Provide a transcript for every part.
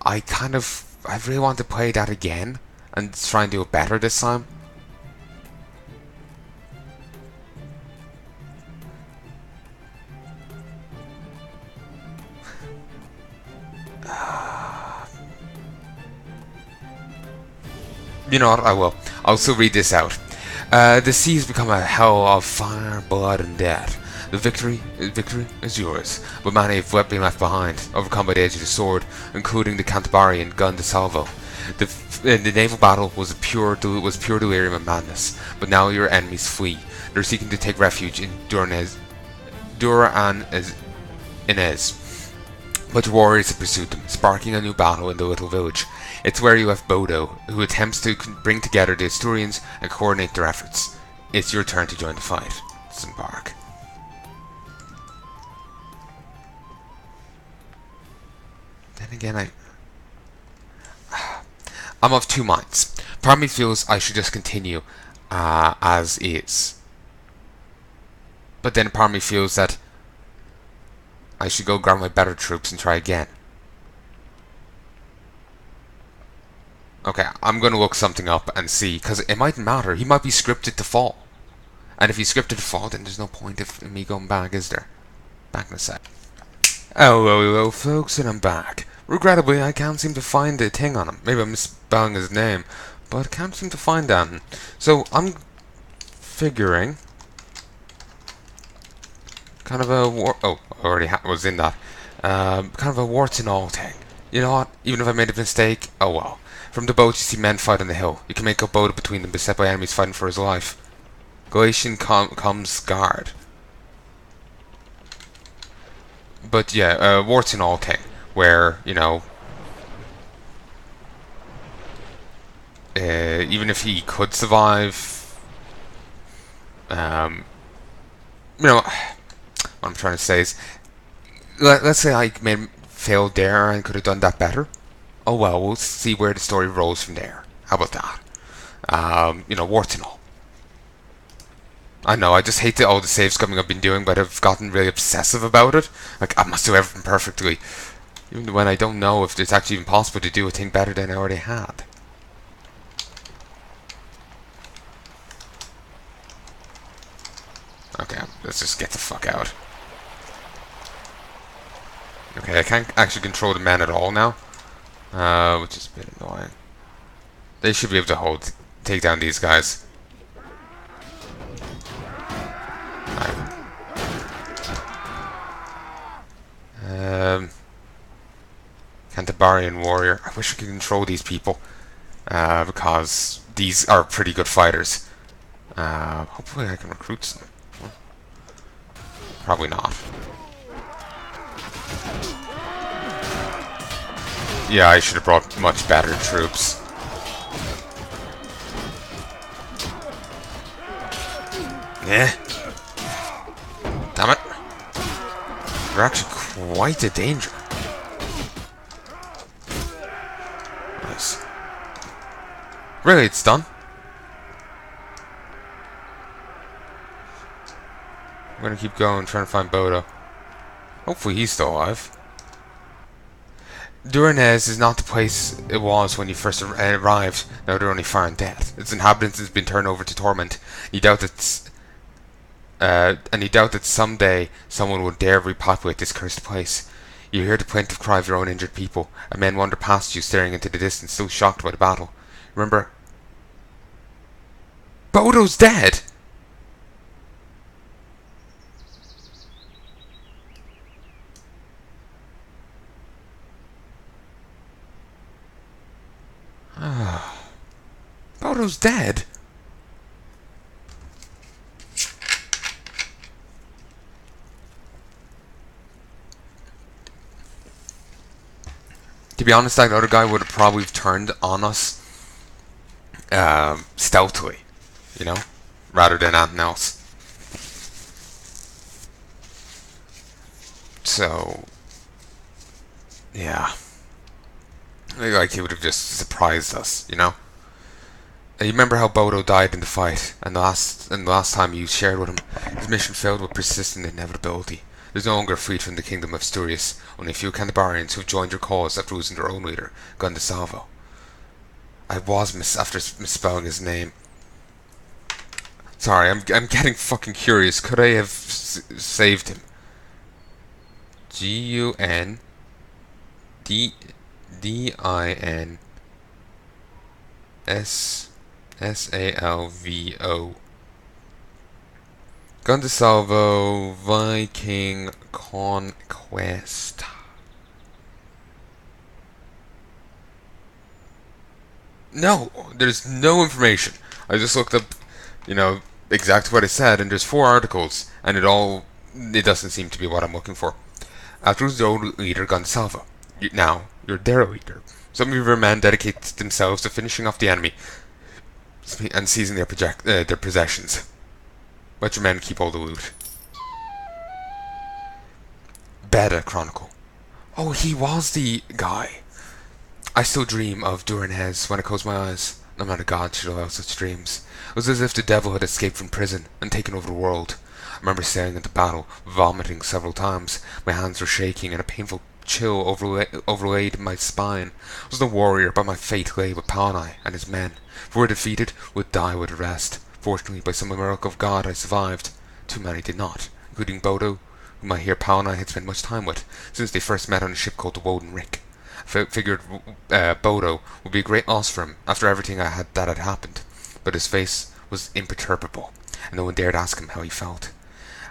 I really want to play that again and try and do it better this time. You know what? I will. I'll still read this out. The sea has become a hell of fire, blood, and death. The victory is yours, but many have been left behind, overcome by the edge of the sword, including the Cantabarian gun de Salvo. The naval battle was pure delirium and madness, but now your enemies flee. They're seeking to take refuge in Inez. But your warriors have pursued them, sparking a new battle in the little village. It's where you left Bodo, who attempts to bring together the Asturians and coordinate their efforts. It's your turn to join the fight. Let's embark. Then again, I'm of two minds. Part of me feels I should just continue as is. But then part of me feels that I should go grab my better troops and try again. Okay, I'm going to look something up and see, because it might matter. He might be scripted to fall. And if he's scripted to fall, then there's no point in me going back, is there? Back in a sec. Hello, folks, and I'm back. Regrettably, I can't seem to find a thing on him. Maybe I'm misspelling his name, but I can't seem to find that. So, I'm figuring kind of a I already was in that. Kind of a warts and all thing. You know what? Even if I made a mistake, oh well. From the boat you see men fight on the hill. You can make up Bodo between them, beset by enemies fighting for his life. Galatian comes guard. But yeah, warts and all thing. Where, you know, even if he could survive, you know, what I'm trying to say is, let's say I failed there and could have done that better. Oh well, we'll see where the story rolls from there. How about that? You know, warts and all. I know, I just hate all the save scumming I've been doing, but I've gotten really obsessive about it. Like, I must do everything perfectly. Even when I don't know if it's actually even possible to do a thing better than I already had. Okay, let's just get the fuck out. Okay, I can't actually control the men at all now. Which is a bit annoying. They should be able to take down these guys. Cantabarian warrior. I wish I could control these people. Because these are pretty good fighters. Hopefully I can recruit some. Probably not. Yeah, I should have brought much better troops. Yeah. Damn it. They're actually quite a danger. Nice. Really, it's done? I'm gonna keep going, trying to find Bodo. Hopefully he's still alive. Duranez is not the place it was when you first arrived. Now they're only fire and death. Its inhabitants has been turned over to torment. You doubt that someday someone will dare repopulate this cursed place. You hear the plaintive cry of your own injured people, and men wander past you, staring into the distance, so shocked by the battle. Remember, Bodo's dead. Bodo's dead. To be honest, that other guy would have probably turned on us stealthily, you know, rather than anything else. So, yeah. Like he would have just surprised us, you know? You remember how Bodo died in the last time you shared with him, his mission failed with persistent inevitability. There's no longer freed from the kingdom of Sturius, only a few Cantabarians who've joined your cause after losing their own leader, Gundesalvo. I was after misspelling his name. Sorry, I'm getting fucking curious. Could I have saved him? Gundisalvo. Gundesalvo, Viking Conquest. No, there's no information. I just looked up, exactly what I said, and there's 4 articles, and it doesn't seem to be what I'm looking for. After his old leader, Gundesalvo, now you're their leader. Some of your men dedicate themselves to finishing off the enemy and seizing their possessions. Let your men keep all the loot. Beta Chronicle. Oh, he was the guy. I still dream of Duranhez when I close my eyes. No matter God should allow such dreams. It was as if the devil had escaped from prison and taken over the world. I remember staring at the battle, vomiting several times. My hands were shaking and a painful chill overlaid my spine. I was no warrior, but my fate lay with Palnai and his men. If we were defeated, we'd die with the rest. Fortunately, by some miracle of God, I survived. Too many did not, including Bodo, whom I hear Palnai had spent much time with, since they first met on a ship called the Woden Rick. I figured Bodo would be a great loss for him after everything that had happened, but his face was imperturbable, and no one dared ask him how he felt.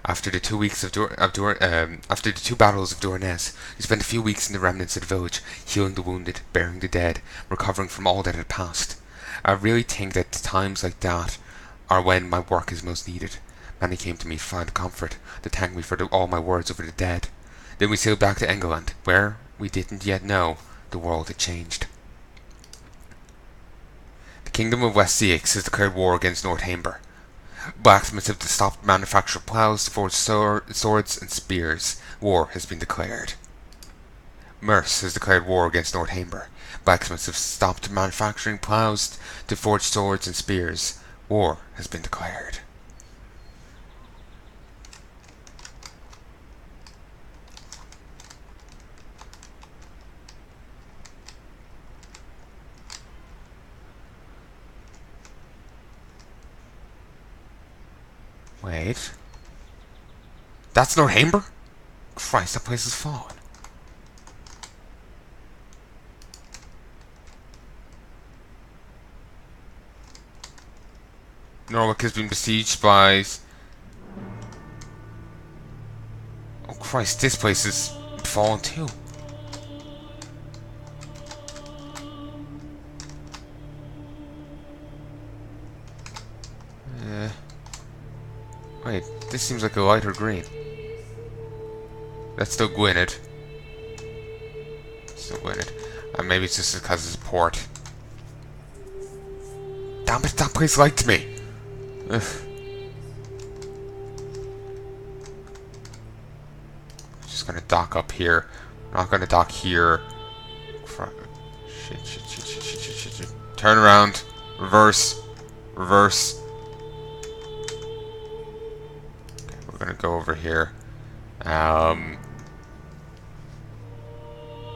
After the 2 weeks after the 2 battles of Duranez, he spent a few weeks in the remnants of the village, healing the wounded, burying the dead, recovering from all that had passed. I really think that times like that are when my work is most needed. Many came to me to find comfort, to thank me for all my words over the dead. Then we sailed back to England, where we didn't yet know the world had changed. The Kingdom of West Seax has declared war against Northanger. Blacksmiths have stopped manufacture of ploughs to forge swords and spears. War has been declared. Merce has declared war against Northanger. Blacksmiths have stopped manufacturing ploughs to forge swords and spears. War has been declared. Wait. That's Northanger? Christ, that place has fallen. Norwich has been besieged by... Oh Christ, this place has fallen too. Wait, this seems like a lighter green. That's still Gwynedd. Still Gwynedd. And maybe it's just because it's a port. Damn it, that place liked me! Ugh. Just gonna dock up here. Not gonna dock here. Shit. Turn around. Reverse. Reverse. We're gonna go over here.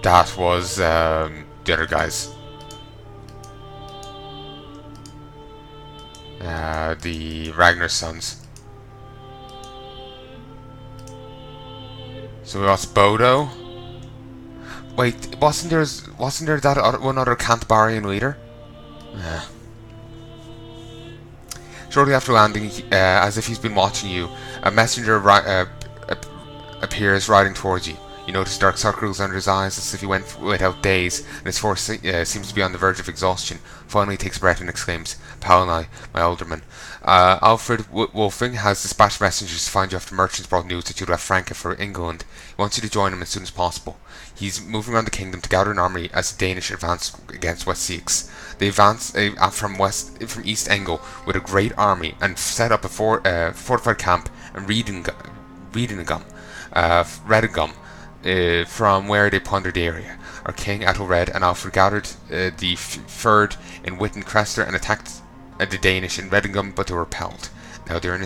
That was the other guys. The Ragnar's sons. So we lost Bodo. Wait, wasn't there that one other Cantabarian leader? Yeah. Shortly after landing, as if he's been watching you, a messenger appears riding towards you. You notice dark circles under his eyes as if he went without days, and his force seems to be on the verge of exhaustion. Finally takes breath and exclaims, "Palnai, my alderman. Alfred Wolfing has dispatched messengers to find you after merchants brought news that you left Franca for England. He wants you to join him as soon as possible. He's moving around the kingdom to gather an army as the Danish advance against West Seax. They advance from East Engel with a great army and set up a fortified camp in Redingum, from where they plundered the area. Our king, Ethelred, and Alfred gathered the Fyrd in Witten Crester and attacked the Danish in Redingum, but they were repelled. Now they're in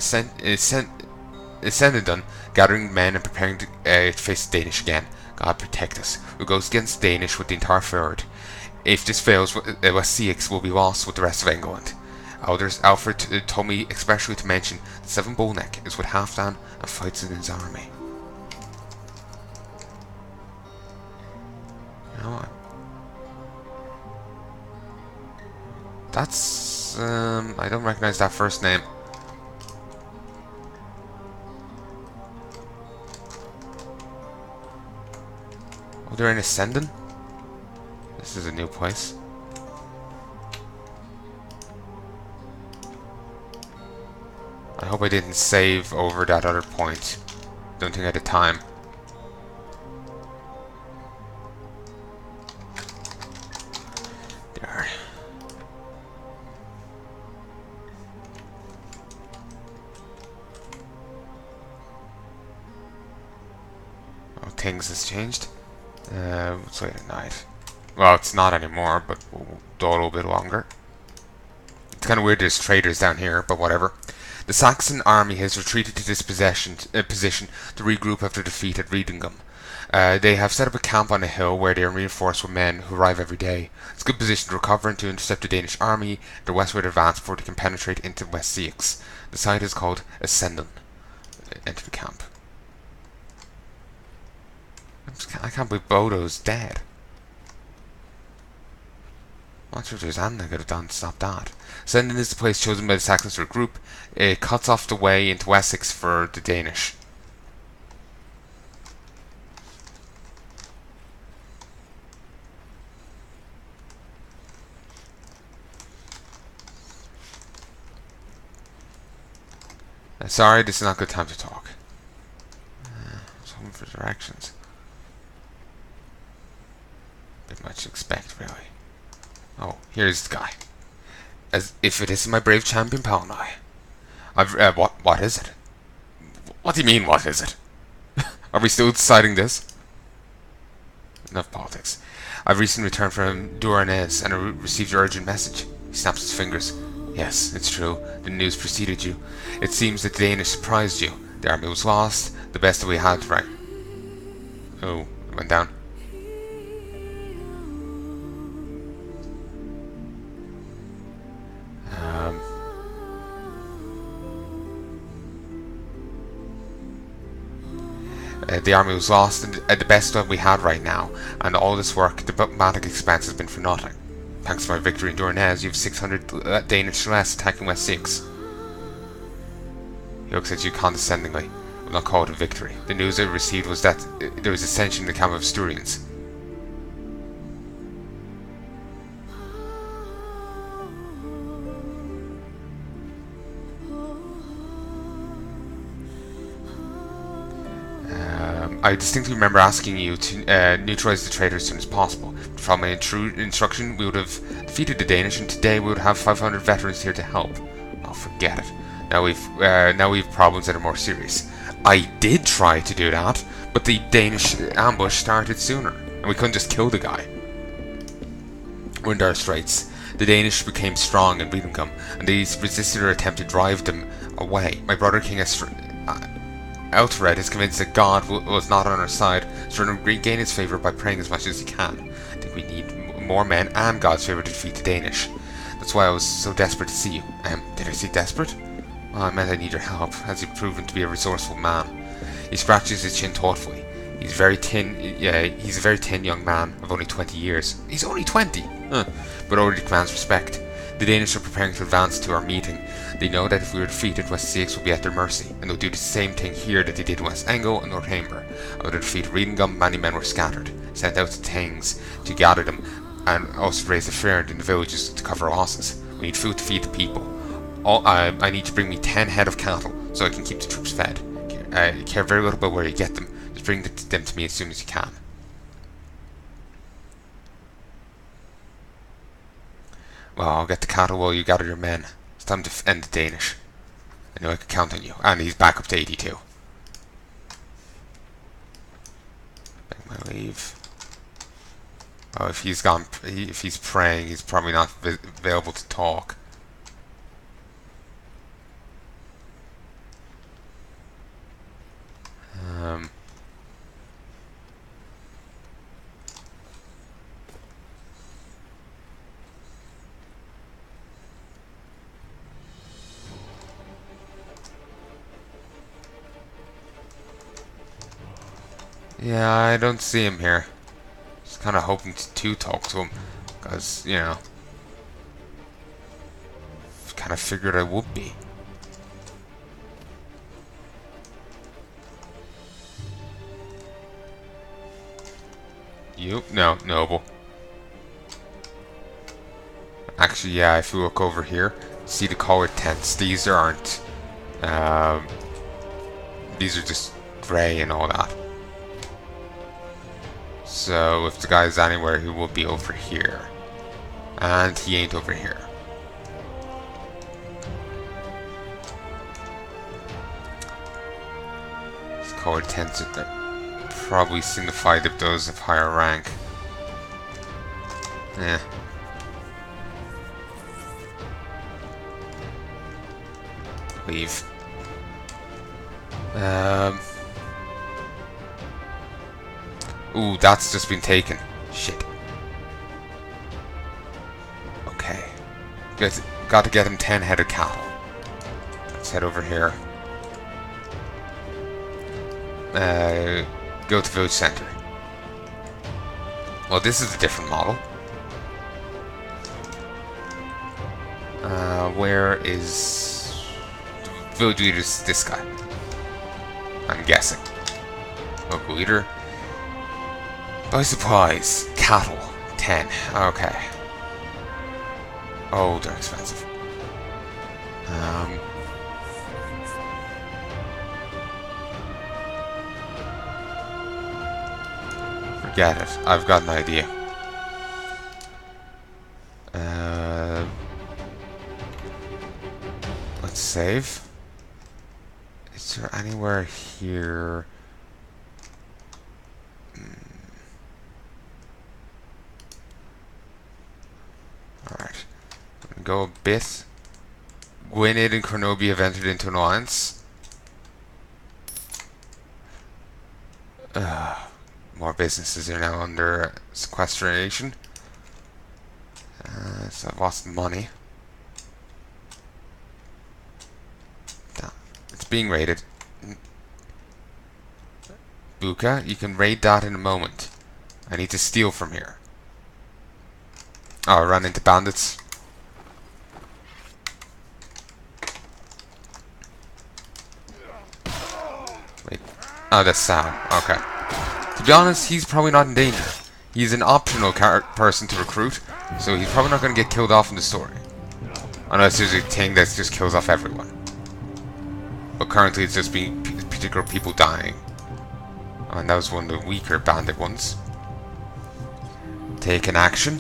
Essendon, gathering men and preparing to face the Danish again. God protect us. We'll go against the Danish with the entire fjord. If this fails, Wessex will be lost with the rest of England. Elders Alfred told me especially to mention that Seven Bullneck is with Halfdan and fights in his army. You know what? That's I don't recognize that first name. Oh, they're in Essendon? This is a new place. I hope I didn't save over that other point. Don't think I had the time. There. Oh, things has changed. Let's wait at night. Well, it's not anymore, but we'll do a little bit longer. It's kind of weird there's traders down here, but whatever. The Saxon army has retreated to this position to regroup after defeat at Riedingum. They have set up a camp on a hill where they are reinforced with men who arrive every day. It's a good position to recover and to intercept the Danish army, their westward advance before they can penetrate into Wessex. The site is called Essendon. Enter the camp. I can't believe Bodo's dead. I'm not sure if there's anything I could have done to stop that. Essendon is the place chosen by the Saxons to regroup. It cuts off the way into Wessex for the Danish. Sorry, this is not a good time to talk. I was hoping for directions. Bit much to expect, really. Oh, here's the guy. As if it isn't my brave champion Palnai. What is it? What do you mean, what is it? Are we still deciding this? Enough politics. I've recently returned from Douarnenez and I received your urgent message. He snaps his fingers. Yes, it's true. The news preceded you. It seems that the Danish surprised you. The army was lost. The best that we had, right? Oh, it went down. The army was lost, and the best that we had right now, and all this work, the diplomatic expense has been for nothing. Thanks to my victory in Douarnenez, you have 600 Danish less attacking Wessex. He looks at you condescendingly. I will not call it a victory. The news I received was that there was ascension in the camp of Asturians. I distinctly remember asking you to neutralize the traitors as soon as possible. From my true instruction, we would have defeated the Danish, and today we would have 500 veterans here to help. Oh, forget it. Now we've problems that are more serious. I did try to do that, but the Danish ambush started sooner, and we couldn't just kill the guy. We're in dire straits. The Danish became strong in Riedingum, and they resisted our attempt to drive them away. My brother King Eltred is convinced that God was not on our side, so to regain his favour by praying as much as he can. I think we need more men and God's favour to defeat the Danish. That's why I was so desperate to see you. Did I say desperate? Well, I meant I need your help, as you've proven to be a resourceful man. He scratches his chin thoughtfully. He's a very thin young man of only 20 years. He's only 20? But already commands respect. The Danish are preparing to advance to our meeting. They know that if we were defeated, Wessex will be at their mercy, and they'll do the same thing here that they did in West Angel and Northanger. After defeat Riedingum, many men were scattered, sent out to Thames to gather them, and also raise the fair in the villages to cover losses. We need food to feed the people. I need to bring me 10 head of cattle, so I can keep the troops fed. I care very little about where you get them. Just bring them to me as soon as you can. Well, I'll get the cattle while you gather your men. It's time to end the Danish. I know I can count on you. And he's back up to 82. Make my leave. Oh, if he's praying, he's probably not available to talk. Yeah, I don't see him here. Just kind of hoping to talk to him, because, you know, kind of figured I would be. You? No, noble. Actually, yeah, if you look over here, see the colored tents. These aren't. These are just gray and all that. So if the guy's anywhere, he will be over here. And he ain't over here. These colored tents are probably signify that those of higher rank. Eh. Leave. Ooh, that's just been taken. Shit. Okay. Got to get him 10 head of cattle. Let's head over here. Go to village center. Well, this is a different model. Where is the village leader? Is this guy? I'm guessing. Local leader. Buy supplies. Cattle. 10. Okay. Oh, they're expensive. Forget it. I've got an idea. Let's save. Is there anywhere here? Alright. Go a bit. Gwynedd and Cornobia have entered into an alliance. More businesses are now under sequestration. So I've lost money. Damn. It's being raided. Buka, you can raid that in a moment. I need to steal from here. Oh, I ran into bandits. Wait. Oh, that's Sam. Okay. To be honest, he's probably not in danger. He's an optional person to recruit, so he's probably not going to get killed off in the story. Unless there's a thing that just kills off everyone. But currently it's just being particular people dying. And that was one of the weaker bandit ones. Take an action.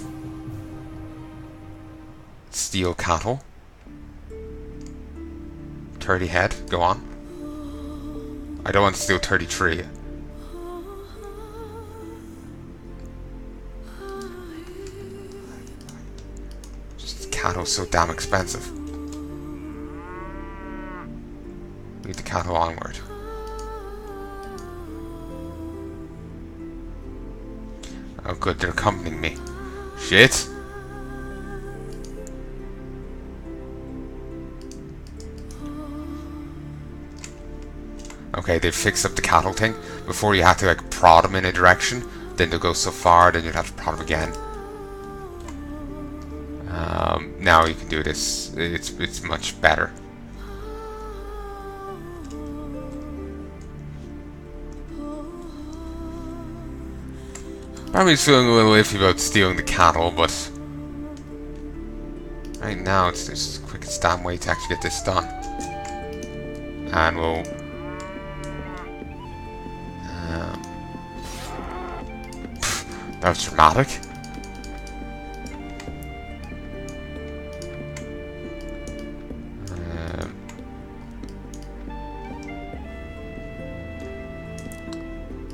Steal cattle. 30 head, go on. I don't want to steal 33. Just cattle's so damn expensive. Lead the cattle onward. Oh good, they're accompanying me. Shit! Okay, they've fixed up the cattle thing. Before you had to like prod them in a direction, then they'll go so far, then you'd have to prod them again. Now you can do this. It's much better. Probably feeling a little iffy about stealing the cattle, but right now it's just the quickest damn way to actually get this done. And we'll that was dramatic.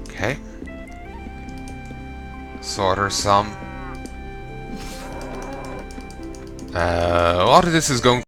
Okay. Slaughter some. A lot of this is going